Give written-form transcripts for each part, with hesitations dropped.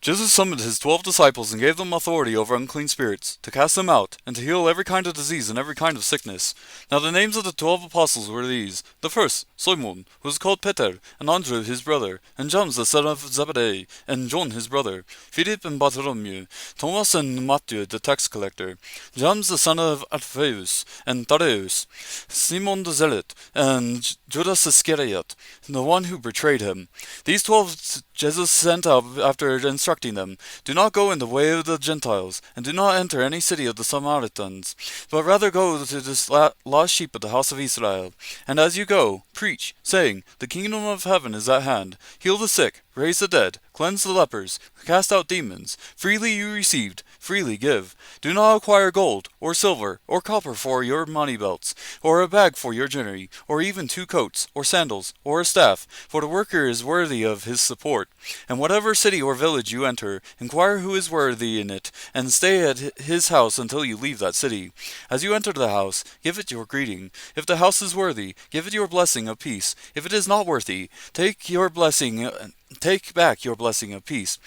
Jesus summoned his 12 disciples and gave them authority over unclean spirits, to cast them out, and to heal every kind of disease and every kind of sickness. Now the names of the 12 apostles were these: the first, Simon, who was called Peter, and Andrew his brother, and James the son of Zebedee, and John his brother, Philip and Bartholomew, Thomas and Matthew the tax collector, James the son of Alphaeus, and Thaddeus, Simon the Zealot, and Judas Iscariot, the one who betrayed him. These 12 Jesus sent out after instructing them, "Do not go in the way of the Gentiles, and do not enter any city of the Samaritans, but rather go to this lost sheep of the house of Israel. And as you go, preach, saying, The kingdom of heaven is at hand. Heal the sick, raise the dead, cleanse the lepers, cast out demons. Freely you received, freely give. Do not acquire gold, or silver, or copper for your money belts, or a bag for your journey, or even 2 coats, or sandals, or a staff, for the worker is worthy of his support. And whatever city or village you enter, inquire who is worthy in it, and stay at his house until you leave that city. As you enter the house, give it your greeting. If the house is worthy, give it your blessing of peace. If it is not worthy, take back your blessing of peace.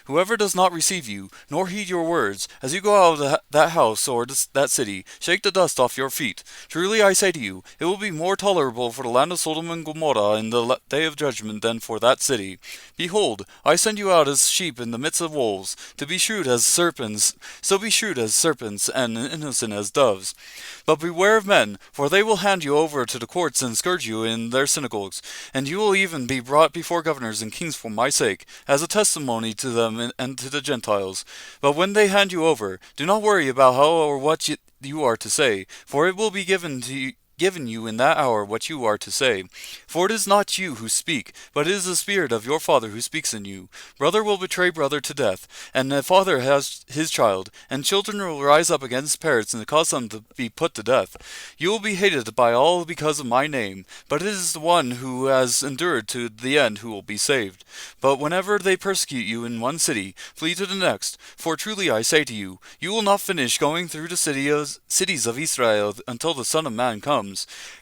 Whoever does not receive you, nor heed your words, as you go out of that house or that city, shake the dust off your feet. Truly I say to you, it will be more tolerable for the land of Sodom and Gomorrah in the day of judgment than for that city. Behold, I send you out as sheep in the midst of wolves. To be shrewd as serpents, so be shrewd as serpents, and innocent as doves. But beware of men, for they will hand you over to the courts and scourge you in their synagogues, and you will even be brought before governors and kings for my sake, as a testimony to them and to the Gentiles. But when they hand you over, do not worry about how or what you are to say, for it will be given you in that hour what you are to say. For it is not you who speak, but it is the Spirit of your Father who speaks in you. Brother will betray brother to death, and a father has his child, and children will rise up against parents and cause them to be put to death. You will be hated by all because of my name, but it is the one who has endured to the end who will be saved. But whenever they persecute you in one city, flee to the next. For truly I say to you, you will not finish going through the cities of Israel until the Son of Man comes.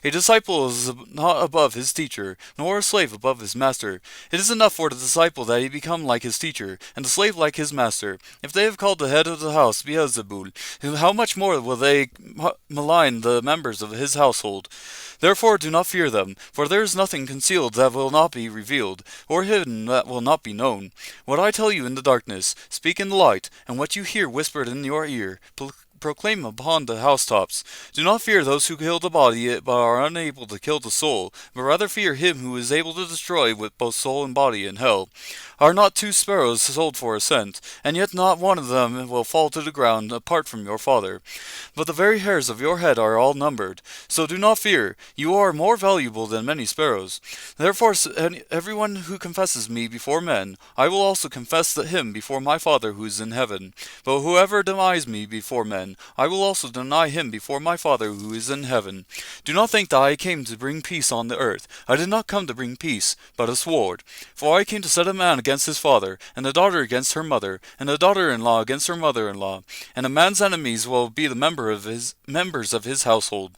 A disciple is not above his teacher, nor a slave above his master. It is enough for the disciple that he become like his teacher, and the slave like his master. If they have called the head of the house Beelzebul, how much more will they malign the members of his household? Therefore do not fear them, for there is nothing concealed that will not be revealed, or hidden that will not be known. What I tell you in the darkness, speak in the light, and what you hear whispered in your ear, proclaim upon the housetops. Do not fear those who kill the body, but are unable to kill the soul, but rather fear him who is able to destroy with both soul and body in hell. Are not 2 sparrows sold for a cent, and yet not one of them will fall to the ground apart from your Father? But the very hairs of your head are all numbered. So do not fear, you are more valuable than many sparrows. Therefore everyone who confesses me before men, I will also confess him before my Father who is in heaven. But whoever denies me before men, I will also deny him before my Father who is in heaven. Do not think that I came to bring peace on the earth. I did not come to bring peace, but a sword. For I came to set a man against his father, and a daughter against her mother, and a daughter-in-law against her mother-in-law. And a man's enemies will be the members of his household.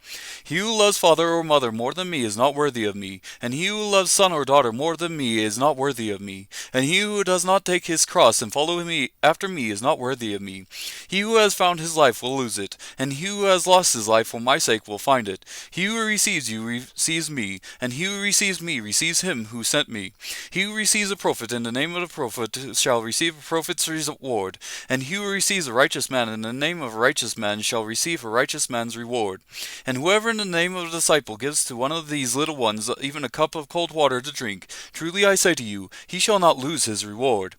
He who loves father or mother more than me is not worthy of me, and he who loves son or daughter more than me is not worthy of me. And he who does not take his cross and follow me after me is not worthy of me. He who has found his life will lose it, and he who has lost his life for my sake will find it. He who receives you receives me, and he who receives me receives him who sent me. He who receives a prophet in the name of the prophet shall receive a prophet's reward, and he who receives a righteous man in the name of a righteous man shall receive a righteous man's reward. And whoever in the name of a disciple gives to one of these little ones even a cup of cold water to drink, truly I say to you, he shall not lose his reward.